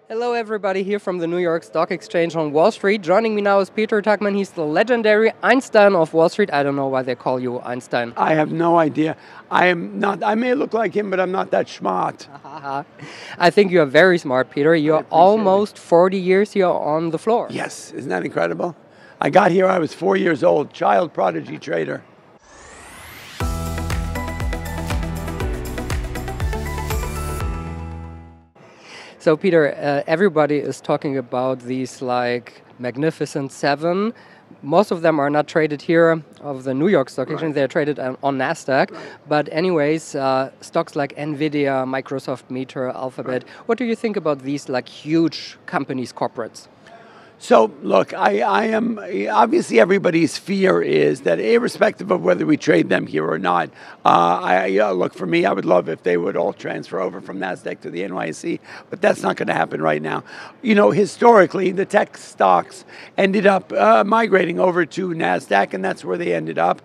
Hello everybody, here from the New York Stock Exchange on Wall Street. Joining me now is Peter Tuchman. He's the legendary Einstein of Wall Street. I don't know why they call you Einstein. I have no idea. I may look like him, but I'm not that smart. I think you are very smart, Peter. You're almost 40 years here on the floor. Yes, isn't that incredible? I got here, I was 4 years old, child prodigy trader. So Peter, everybody is talking about these like magnificent seven. Most of them are not traded here of the New York Stock Exchange. They're traded on NASDAQ. But anyways, stocks like Nvidia, Microsoft, Meta, Alphabet. What do you think about these like huge companies, corporates? So, look, I am, obviously everybody's fear is that irrespective of whether we trade them here or not, look, for me, I would love if they would all transfer over from NASDAQ to the NYSE, but that's not going to happen right now. You know, historically, the tech stocks ended up migrating over to NASDAQ, and that's where they ended up.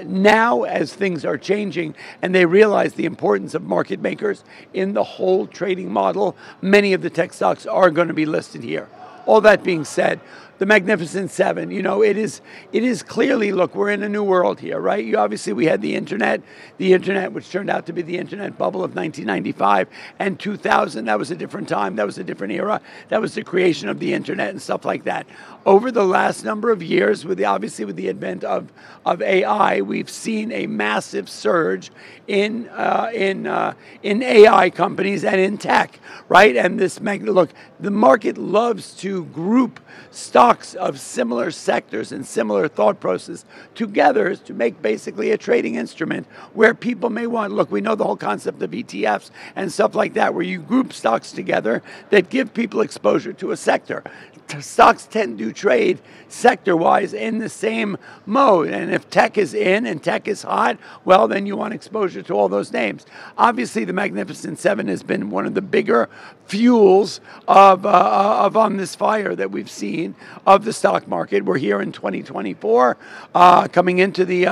Now, as things are changing, and they realize the importance of market makers in the whole trading model, many of the tech stocks are going to be listed here. All that being said, the Magnificent Seven, you know, it is clearly, look, we're in a new world here, right? Obviously, we had the internet, which turned out to be the internet bubble of 1995 and 2000. That was a different time. That was a different era. That was the creation of the internet and stuff like that. Over the last number of years, obviously with the advent of AI, we've seen a massive surge in AI companies and in tech, right? And look, the market loves to group stocks of similar sectors and similar thought process together to make basically a trading instrument where people may want, look, we know the whole concept of ETFs and stuff like that, where you group stocks together that give people exposure to a sector. Stocks tend to trade sector-wise in the same mode. And if tech is in and tech is hot, well, then you want exposure to all those names. Obviously, the Magnificent Seven has been one of the bigger fuels of on this fire that we've seen of the stock market. We're here in 2024, coming into the,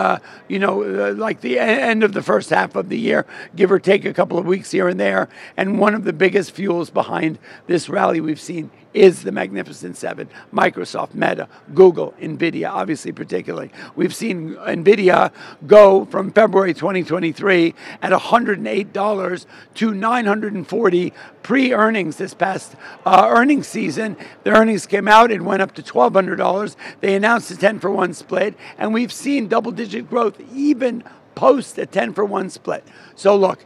like the end of the first half of the year, give or take a couple of weeks here and there. And one of the biggest fuels behind this rally we've seen is the Magnificent Seven: Microsoft, Meta, Google, Nvidia, obviously particularly. We've seen Nvidia go from February 2023 at $108 to $940 pre-earnings this past earnings season. The earnings came out, it went up to $1,200. They announced a 10-for-1 split, and we've seen double-digit growth even post a 10-for-1 split. So look,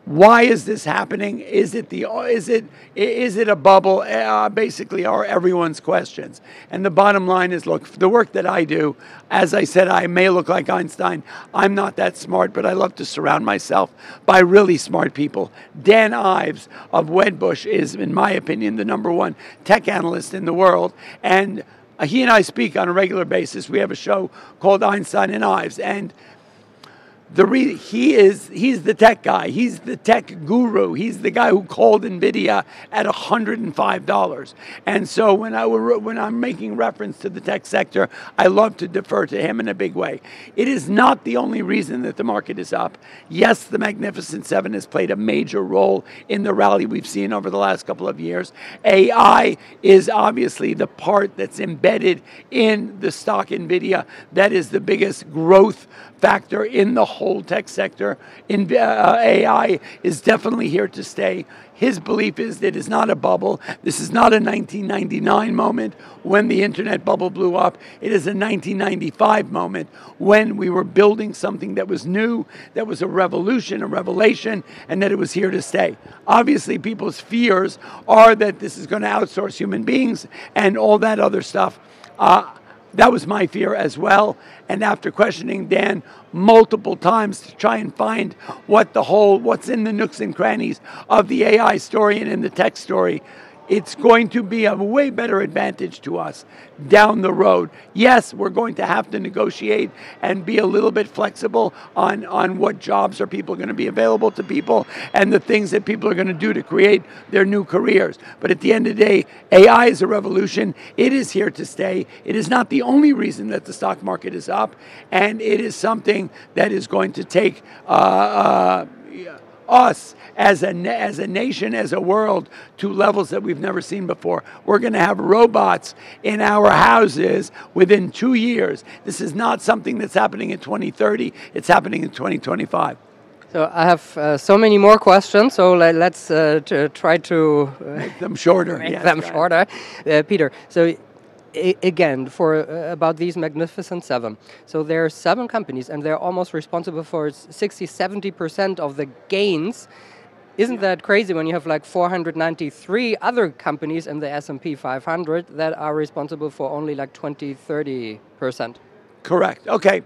why is this happening? Is it a bubble? Basically, are everyone's questions. And the bottom line is, look, the work that I do, as I said, I may look like Einstein. I'm not that smart, but I love to surround myself by really smart people. Dan Ives of Wedbush is, in my opinion, the #1 tech analyst in the world. And he and I speak on a regular basis. We have a show called Einstein and Ives. And he's the tech guy. He's the tech guru. He's the guy who called Nvidia at $105. And so when I'm making reference to the tech sector, I love to defer to him in a big way. It is not the only reason that the market is up. Yes, the Magnificent Seven has played a major role in the rally we've seen over the last couple of years. AI is obviously the part that's embedded in the stock Nvidia that is the biggest growth factor in the whole tech sector. AI is definitely here to stay. His belief is that it's not a bubble. This is not a 1999 moment when the internet bubble blew up. It is a 1995 moment when we were building something that was new, that was a revolution, a revelation, and that it was here to stay. Obviously, people's fears are that this is going to outsource human beings and all that other stuff. That was my fear as well. And after questioning Dan multiple times to try and find what's in the nooks and crannies of the AI story and in the tech story, it's going to be a way better advantage to us down the road. Yes, we're going to have to negotiate and be a little bit flexible on what jobs are people going to be available to people and the things that people are going to do to create their new careers. But at the end of the day, AI is a revolution. It is here to stay. It is not the only reason that the stock market is up, and it is something that is going to take us as a nation, as a world, to levels that we've never seen before. We're going to have robots in our houses within 2 years. This is not something that's happening in 2030. It's happening in 2025. So I have so many more questions, so let's try to make them shorter. Shorter. Peter, so again, for about these magnificent seven. So there are 7 companies, and they're almost responsible for 60-70% of the gains. Isn't that crazy when you have like 493 other companies in the S&P 500 that are responsible for only like 20-30%? Correct. Okay.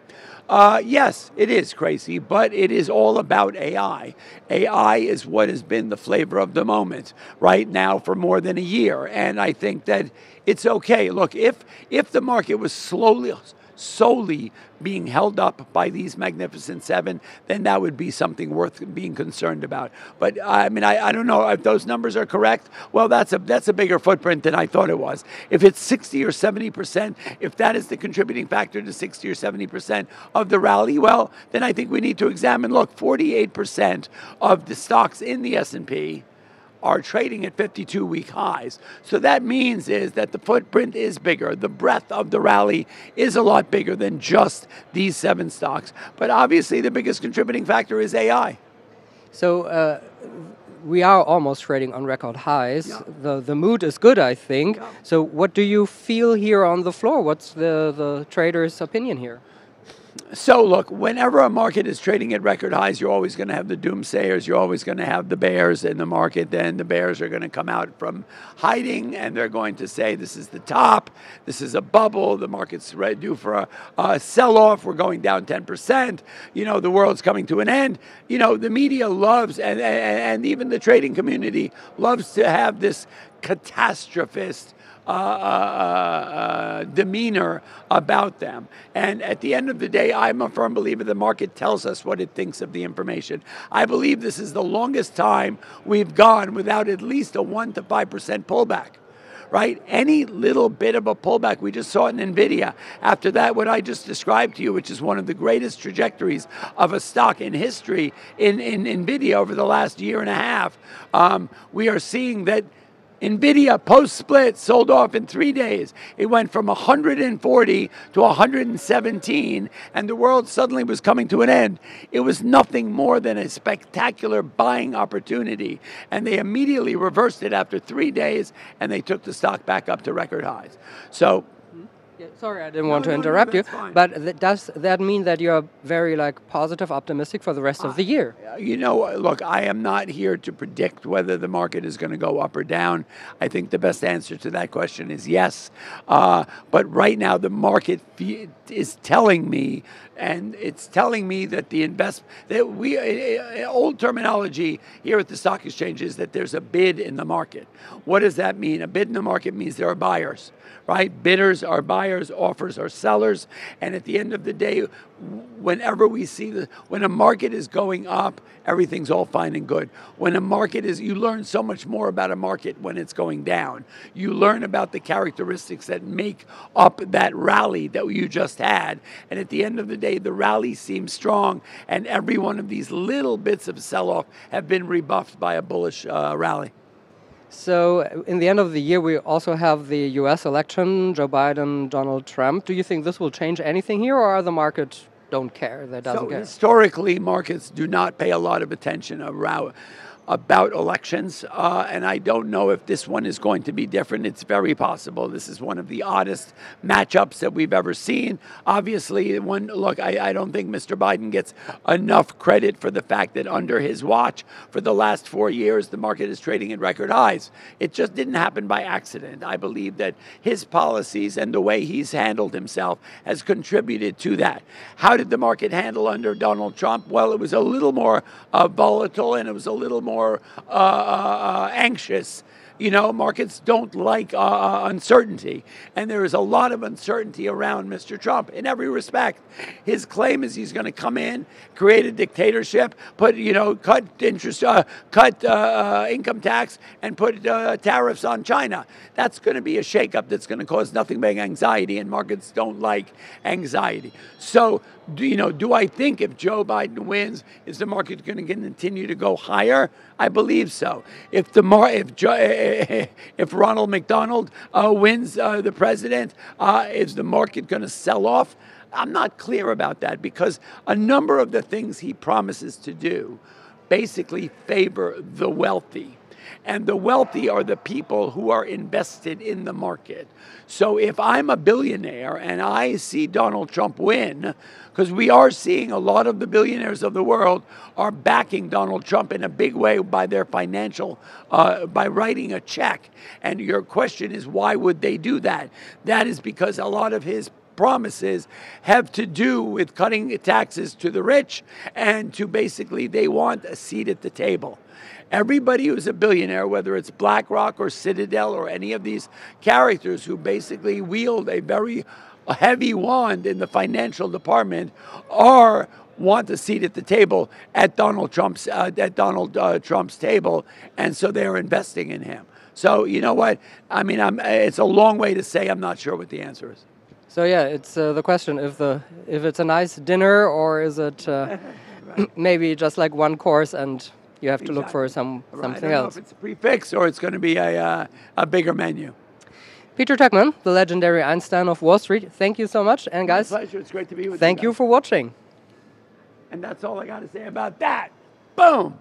Yes, it is crazy, but it is all about AI. AI is what has been the flavor of the moment right now for more than a year. And I think that it's okay. Look, if the market was solely being held up by these magnificent seven, then that would be something worth being concerned about. But I mean, I don't know if those numbers are correct. Well, that's a bigger footprint than I thought it was. If it's 60 or 70%, if that is the contributing factor to 60 or 70% of the rally, well, then I think we need to examine, look, 48% of the stocks in the S&P are trading at 52-week highs. So that means is that the footprint is bigger. The breadth of the rally is a lot bigger than just these 7 stocks. But obviously the biggest contributing factor is AI. So we are almost trading on record highs. Yeah. The mood is good, I think. Yeah. So what do you feel here on the floor? What's the trader's opinion here? So look, whenever a market is trading at record highs, you're always going to have the doomsayers. You're always going to have the bears in the market. Then the bears are going to come out from hiding, and they're going to say, this is the top. This is a bubble. The market's due for a sell-off. We're going down 10%. You know, the world's coming to an end. You know, the media loves, and even the trading community loves to have this catastrophist demeanor about them. And at the end of the day, I'm a firm believer the market tells us what it thinks of the information. I believe this is the longest time we've gone without at least a 1 to 5% pullback. Right? Any little bit of a pullback, we just saw it in NVIDIA. After that, what I just described to you, which is one of the greatest trajectories of a stock in history in NVIDIA over the last year and a half, we are seeing that NVIDIA post-split sold off in 3 days. It went from 140 to 117, and the world suddenly was coming to an end. It was nothing more than a spectacular buying opportunity, and they immediately reversed it after 3 days, and they took the stock back up to record highs. So, yeah, sorry, I didn't want to interrupt you, but does that mean that you're very positive, optimistic for the rest of the year? You know, look, I am not here to predict whether the market is going to go up or down. I think the best answer to that question is yes. But right now, the market is telling me, and it's telling me that old terminology here at the stock exchange is that there's a bid in the market. What does that mean? A bid in the market means there are buyers, right? Bidders are buyers, offers are sellers. And at the end of the day, whenever we see when a market is going up, everything's all fine and good. When a market you learn so much more about a market when it's going down. You learn about the characteristics that make up that rally that you just had. And at the end of the day, the rally seems strong, and every one of these little bits of sell-off have been rebuffed by a bullish rally. So in the end of the year, we also have the U.S. election, Joe Biden, Donald Trump. Do you think this will change anything here, or are the markets don't care, that doesn't care? Historically, markets do not pay a lot of attention about elections, and I don't know if this one is going to be different. It's very possible. This is one of the oddest matchups that we've ever seen. Obviously, look, I don't think Mr. Biden gets enough credit for the fact that under his watch, for the last 4 years, the market is trading at record highs. It just didn't happen by accident. I believe that his policies and the way he's handled himself has contributed to that. How did the market handle under Donald Trump? Well, it was a little more volatile, and it was a little more more anxious. You know, markets don't like uncertainty, and there is a lot of uncertainty around Mr. Trump in every respect. His claim is he's going to come in, create a dictatorship, cut interest, cut income tax, and put tariffs on China. That's going to be a shakeup that's going to cause nothing but anxiety, and markets don't like anxiety. So, do I think if Joe Biden wins, is the market going to continue to go higher? I believe so. If Ronald McDonald wins the president, is the market going to sell off? I'm not clear about that, because a number of the things he promises to do basically favor the wealthy. And the wealthy are the people who are invested in the market. So if I'm a billionaire and I see Donald Trump win, because we are seeing a lot of the billionaires of the world are backing Donald Trump in a big way by their financial, by writing a check. And your question is, why would they do that? That is because a lot of his promises have to do with cutting taxes to the rich, and to basically they want a seat at the table. Everybody who's a billionaire, whether it's BlackRock or Citadel or any of these characters who basically wield a very heavy wand in the financial department, want a seat at the table at Donald Trump's table, and so they're investing in him. So you know what? I mean, it's a long way to say I'm not sure what the answer is. So yeah, it's the question if it's a nice dinner, or is it maybe just like one course and you have to look for something else. I don't know if it's a prefix or it's going to be a bigger menu. Peter Tuchman, the legendary Einstein of Wall Street, thank you so much. And guys, my pleasure. It's great to be with you. Thank you for watching. And that's all I got to say about that. Boom.